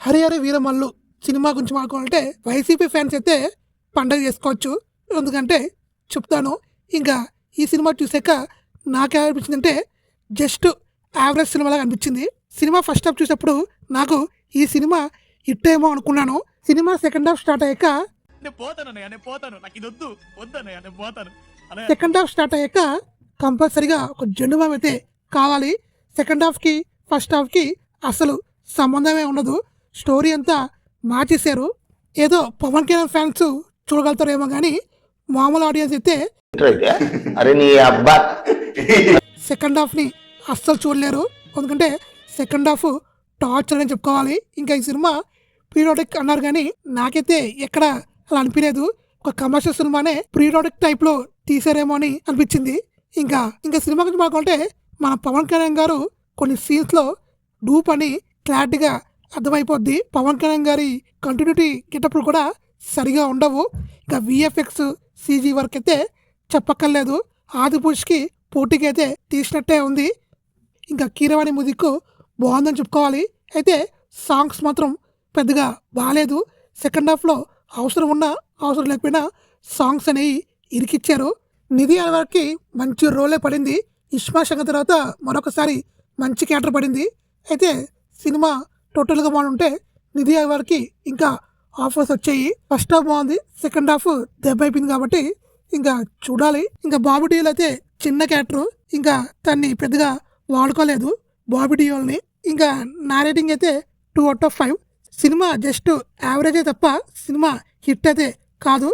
Hari Hari Veeramallu cinema గురించి మాట్లాడాలంటే YCP fans అయితే పండగ చేసుకోవచ్చు. ఎందుకంటే చెప్తాను. ఇంకా ఈ సినిమా చూసాక నాకేమనిపించిందంటే జస్ట్ యావరేజ్ సినిమాలాగా అనిపించింది. సినిమా ఫస్ట్ హాఫ్ చూసేప్పుడు నాకు ఈ సినిమా హిట్ ఏమో అనుకున్నాను. సినిమా సెకండ్ హాఫ్ స్టార్ట్ అయ్యాక కంపల్సరీగా ఒక జెండుబామ్ అయితే కావాలి. సెకండ్ హాఫ్కి ఫస్ట్ హాఫ్కి అసలు సంబంధమే ఉండదు. స్టోరీ అంతా మార్చేశారు. ఏదో పవన్ కళ్యాణ్ ఫ్యాన్స్ చూడగలుగుతారేమో కానీ మామూలు ఆడియన్స్ అయితే సెకండ్ హాఫ్ని అస్సలు చూడలేరు. ఎందుకంటే సెకండ్ హాఫ్ టార్చర్ అని చెప్పుకోవాలి. ఇంకా ఈ సినిమా పీరియాడిక్ అన్నారు కానీ నాకైతే ఎక్కడ అలా అనిపించలేదు. ఒక కమర్షియల్ సినిమానే పీరియాడిక్ టైప్లో తీసారేమో అని అనిపించింది. ఇంకా సినిమా గురించి మాట్లాడుకుంటే మన పవన్ కళ్యాణ్ గారు కొన్ని సీన్స్లో డూప్ అని క్లారిటీగా అర్థమైపోద్ది. పవన్ కళ్యాణ్ గారి కంటిన్యూటీ గెటప్లు కూడా సరిగా ఉండవు. ఇంకా విఎఫ్ఎక్స్ సీజీ వర్క్ అయితే చెప్పక్కర్లేదు. ఆదిపురుష్కి పోటీకి అయితే తీసినట్టే ఉంది. ఇంకా కీరవాణి మ్యూజిక్ బాగుందని చెప్పుకోవాలి. అయితే సాంగ్స్ మాత్రం పెద్దగా బాగాలేదు. సెకండ్ హాఫ్లో అవసరం ఉన్నా అవసరం లేకపోయినా సాంగ్స్ అనేవి ఇరికిచ్చారు. నిధి అగర్వాల్కి మంచి రోలే పడింది. ఇష్మా శంకర్ తర్వాత మరొకసారి మంచి క్యారెక్టర్ పడింది. అయితే సినిమా టోటల్గా బాగుంటే నిధి అగర్వాల్కి ఇంకా ఆఫర్స్ వచ్చాయి. ఫస్ట్ హాఫ్ బాగుంది, సెకండ్ హాఫ్ దెబ్బ అయిపోయింది కాబట్టి ఇంకా చూడాలి. ఇంకా బాబీ డియోల్ అయితే చిన్న క్యారెక్టర్, ఇంకా దాన్ని పెద్దగా వాడుకోలేదు బాబీ డియోల్ని. ఇంకా నా రేటింగ్ అయితే 2/5. సినిమా జస్ట్ యావరేజే తప్ప సినిమా హిట్ అయితే కాదు.